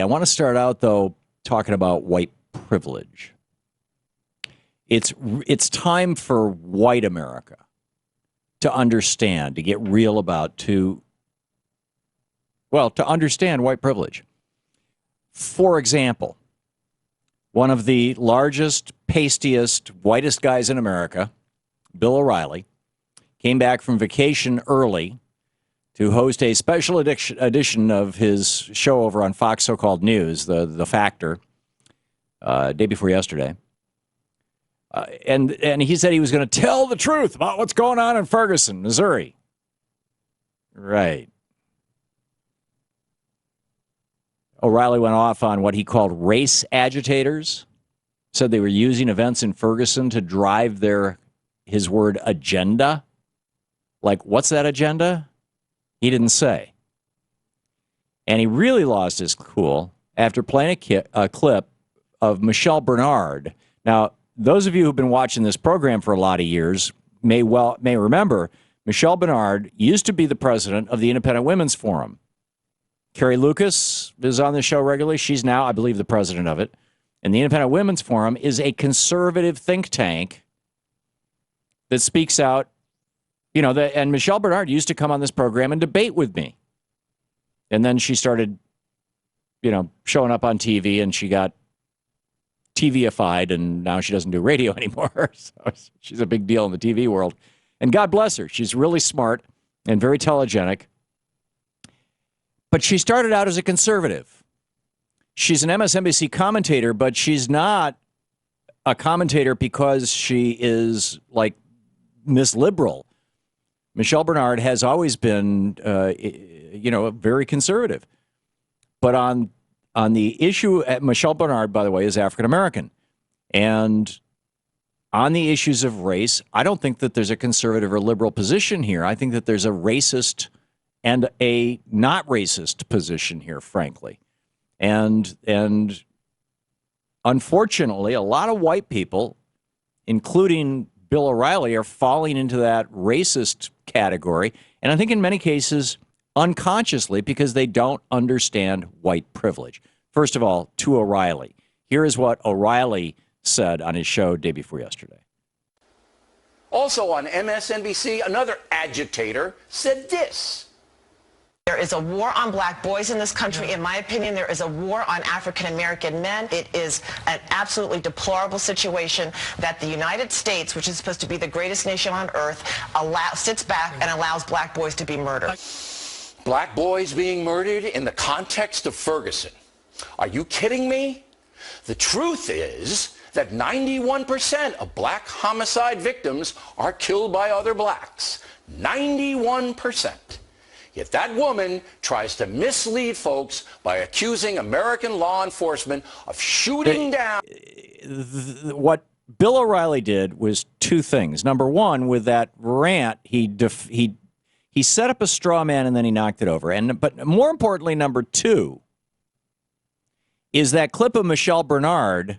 I want to start out, though, talking about white privilege. It's time for white America to understand, to get real about, to understand white privilege. For example, one of the largest, pastiest, whitest guys in America, Bill O'Reilly, came back from vacation early to host a special edition of his show over on Fox So-Called News, The Factor, day before yesterday. And he said he was going to tell the truth about what's going on in Ferguson, Missouri. Right. O'Reilly went off on what he called race agitators, said they were using events in Ferguson to drive his word, agenda. Like, what's that agenda? He didn't say. And he really lost his cool after playing a clip of Michelle Bernard. Now, those of you who've been watching this program for a lot of years may remember Michelle Bernard used to be the president of the Independent Women's Forum. Carrie Lucas is on the show regularly. She's now, I believe, the president of it. And the Independent Women's Forum is a conservative think tank that speaks out, and Michelle Bernard used to come on this program and debate with me. And then she started, showing up on TV, and she got TV-ified, and now she doesn't do radio anymore. So she's a big deal in the TV world. And God bless her. She's really smart and very telegenic. But she started out as a conservative. She's an MSNBC commentator, but she's not a commentator because she is like Miss Liberal. Michelle Bernard has always been, very conservative. But on the issue, Michelle Bernard, by the way, is African-American. And on the issues of race, I don't think that there's a conservative or liberal position here. I think that there's a racist and a not racist position here, frankly. And unfortunately, a lot of white people, including Bill O'Reilly, are falling into that racist category. And I think in many cases, unconsciously, because they don't understand white privilege. First of all, to O'Reilly. Here is what O'Reilly said on his show day before yesterday. Also on MSNBC, another agitator said this. There is a war on black boys in this country. In my opinion, there is a war on African-American men. It is an absolutely deplorable situation that the United States, which is supposed to be the greatest nation on earth, sits back and allows black boys to be murdered. Black boys being murdered in the context of Ferguson. Are you kidding me? The truth is that 91% of black homicide victims are killed by other blacks. 91%. Yet that woman tries to mislead folks by accusing American law enforcement of shooting down. What Bill O'Reilly did was two things. Number one, with that rant, he set up a straw man and then he knocked it over. But more importantly, number two, is that clip of Michelle Bernard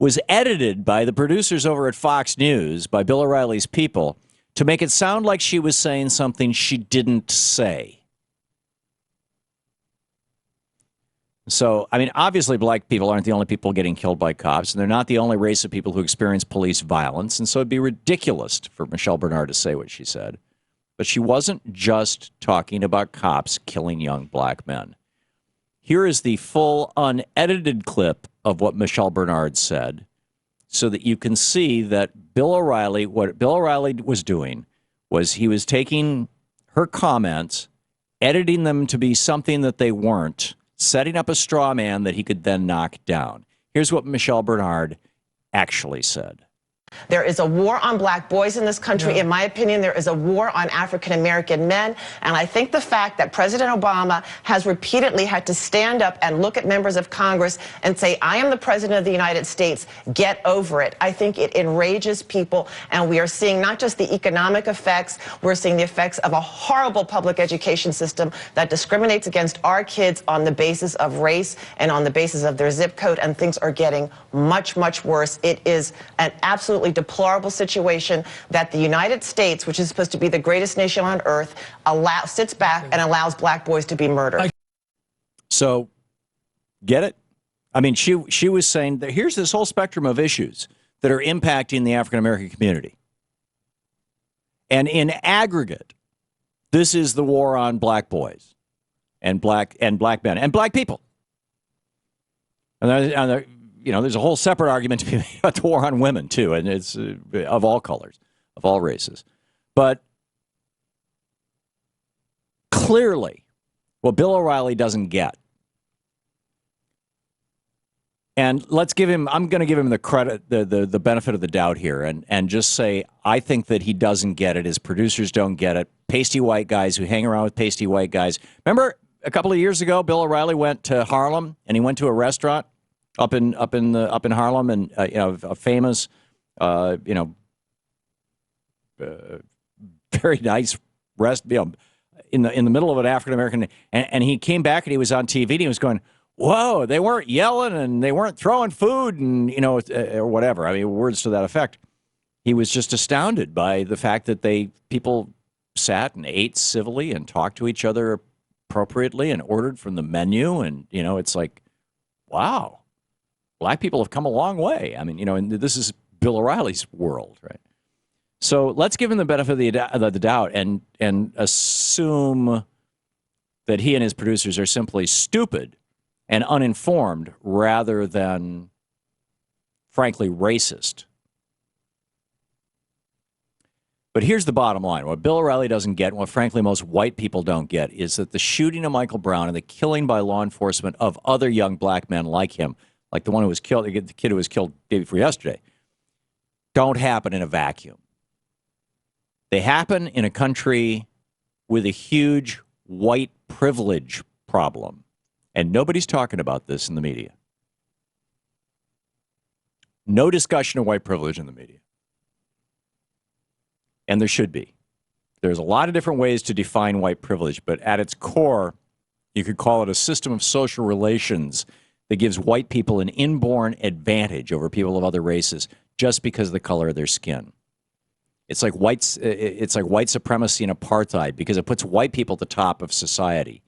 was edited by the producers over at Fox News, by Bill O'Reilly's people, to make it sound like she was saying something she didn't say. So, I mean, obviously black people aren't the only people getting killed by cops, and they're not the only race of people who experience police violence, and so it'd be ridiculous for Michelle Bernard to say what she said. But she wasn't just talking about cops killing young black men. Here is the full unedited clip of what Michelle Bernard said so that you can see that what Bill O'Reilly was doing was he was taking her comments, editing them to be something that they weren't, setting up a straw man that he could then knock down. Here's what Michelle Bernard actually said. There is a war on black boys in this country. In my opinion, there is a war on African-American men. And I think the fact that President Obama has repeatedly had to stand up and look at members of Congress and say, I am the president of the United States, get over it. I think it enrages people. And we are seeing not just the economic effects, we're seeing the effects of a horrible public education system that discriminates against our kids on the basis of race and on the basis of their zip code. And things are getting much, much worse. It is an absolutely deplorable situation that the United States, which is supposed to be the greatest nation on earth, sits back and allows black boys to be murdered. So Get it? I mean, she was saying that here's this whole spectrum of issues that are impacting the African American community. And in aggregate, this is the war on black boys and black men and black people. And there's a whole separate argument to be made about the war on women too, and it's of all colors, of all races. But clearly, what Bill O'Reilly doesn't get, and I'm going to give him the credit, the benefit of the doubt here, and just say I think that he doesn't get it. His producers don't get it. Pasty white guys who hang around with pasty white guys. Remember a couple of years ago, Bill O'Reilly went to Harlem and he went to a restaurant up in Harlem, and a famous, very nice in the middle of an African American, and he came back and he was on TV and he was going, whoa, they weren't yelling and they weren't throwing food and, or whatever. I mean, words to that effect. He was just astounded by the fact that people sat and ate civilly and talked to each other appropriately and ordered from the menu. And, it's like, wow, black people have come a long way. I mean, and this is Bill O'Reilly's world, right? So let's give him the benefit of the doubt and assume that he and his producers are simply stupid and uninformed rather than, frankly, racist. But here's the bottom line. What Bill O'Reilly doesn't get, and what, frankly, most white people don't get, is that the shooting of Michael Brown and the killing by law enforcement of other young black men like him, like the one who was killed, the kid who was killed the day before yesterday, don't happen in a vacuum. They happen in a country with a huge white privilege problem. And nobody's talking about this in the media. No discussion of white privilege in the media. And there should be. There's a lot of different ways to define white privilege, but at its core, you could call it a system of social relations that gives white people an inborn advantage over people of other races just because of the color of their skin. It's like white supremacy and apartheid because it puts white people at the top of society.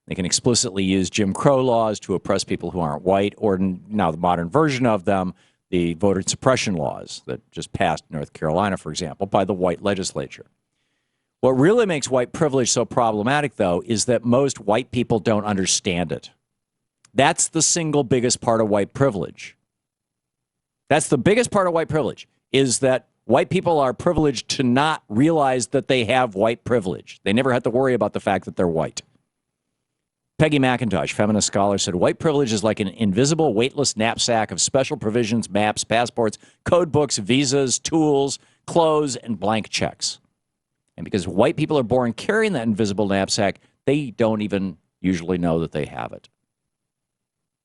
They can explicitly use Jim Crow laws to oppress people who aren't white, or now the modern version of them, the voter suppression laws that just passed in North Carolina, for example, by the white legislature. What really makes white privilege so problematic, though, is that most white people don't understand it. That's the single biggest part of white privilege. That's the biggest part of white privilege, is that white people are privileged to not realize that they have white privilege. They never have to worry about the fact that they're white. Peggy McIntosh, feminist scholar, said, white privilege is like an invisible, weightless knapsack of special provisions, maps, passports, code books, visas, tools, clothes, and blank checks. And because white people are born carrying that invisible knapsack, they don't even usually know that they have it.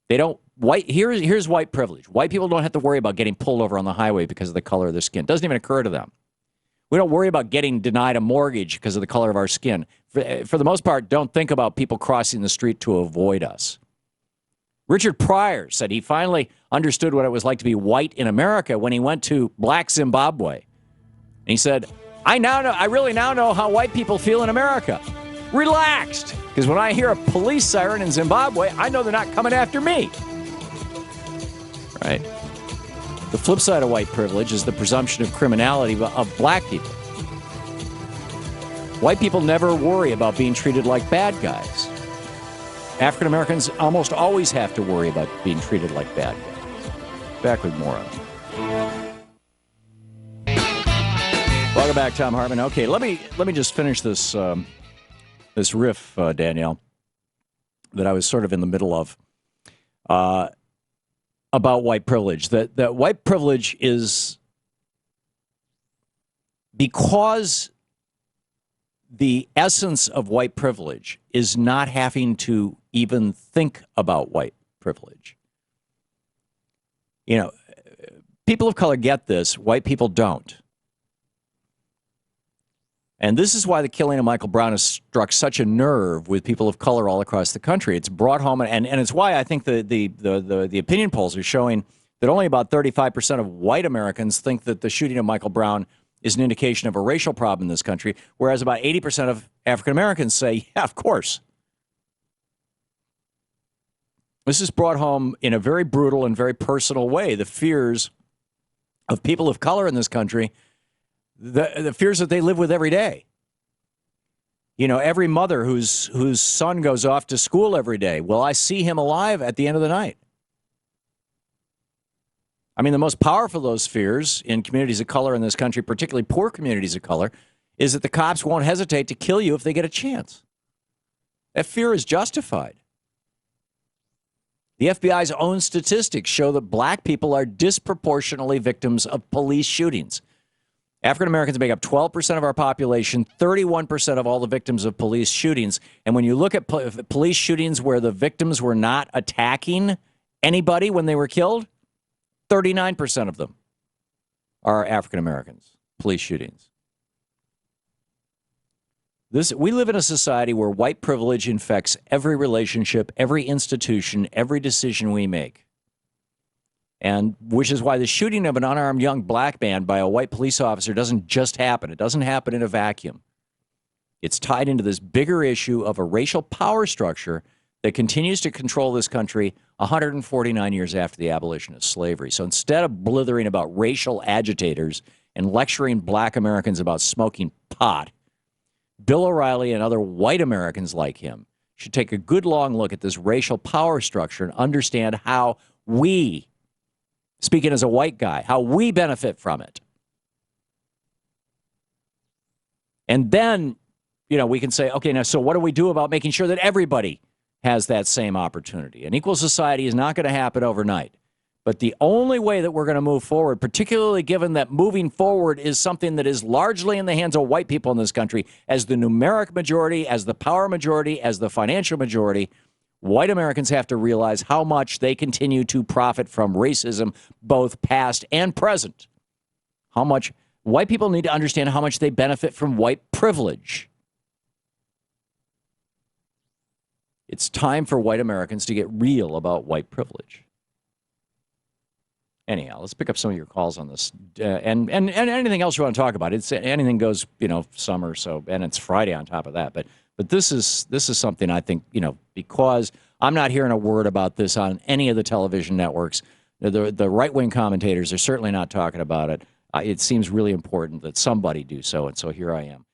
Here's white privilege. White people don't have to worry about getting pulled over on the highway because of the color of their skin. It doesn't even occur to them. We don't worry about getting denied a mortgage because of the color of our skin. For the most part, don't think about people crossing the street to avoid us. Richard Pryor said he finally understood what it was like to be white in America when he went to black Zimbabwe. And he said, I really now know how white people feel in America. Relaxed. Because when I hear a police siren in Zimbabwe, I know they're not coming after me. Right? The flip side of white privilege is the presumption of criminality of black people. White people never worry about being treated like bad guys. African Americans almost always have to worry about being treated like bad guys. Back with more on it. Welcome back, Thom Hartmann. Okay, let me just finish this this riff, Danielle, that I was sort of in the middle of. About white privilege, that white privilege is because the essence of white privilege is not having to even think about white privilege. People of color get this, white people don't. And this is why the killing of Michael Brown has struck such a nerve with people of color all across the country. It's brought home, and it's why I think the opinion polls are showing that only about 35% of white Americans think that the shooting of Michael Brown is an indication of a racial problem in this country, whereas about 80% of African Americans say, yeah, of course. This is brought home in a very brutal and very personal way. The fears of people of color in this country, the fears that they live with every day. You know, every mother whose son goes off to school every day, will I see him alive at the end of the night? I mean, the most powerful of those fears in communities of color in this country, particularly poor communities of color, is that the cops won't hesitate to kill you if they get a chance. That fear is justified. The FBI's own statistics show that black people are disproportionately victims of police shootings. African Americans make up 12% of our population, 31% of all the victims of police shootings. And when you look at police shootings where the victims were not attacking anybody when they were killed, 39% of them are African Americans, police shootings. We live in a society where white privilege infects every relationship, every institution, every decision we make. And which is why the shooting of an unarmed young black man by a white police officer doesn't just happen. It doesn't happen in a vacuum. It's tied into this bigger issue of a racial power structure that continues to control this country 149 years after the abolition of slavery. So instead of blithering about racial agitators and lecturing black Americans about smoking pot, Bill O'Reilly and other white Americans like him should take a good long look at this racial power structure and understand how we, speaking as a white guy, how we benefit from it. And then, you know, we can say, okay, now, so what do we do about making sure that everybody has that same opportunity? An equal society is not going to happen overnight. But the only way that we're going to move forward, particularly given that moving forward is something that is largely in the hands of white people in this country, as the numeric majority, as the power majority, as the financial majority, white Americans have to realize how much they continue to profit from racism, both past and present. How much white people need to understand how much they benefit from white privilege. It's time for white Americans to get real about white privilege. Anyhow, let's pick up some of your calls on this, and anything else you want to talk about. It's anything goes, you know, summer, so, and it's Friday on top of that. But this is something I think, you know, because I'm not hearing a word about this on any of the television networks. The right wing commentators are certainly not talking about it. It seems really important that somebody do so, and so here I am.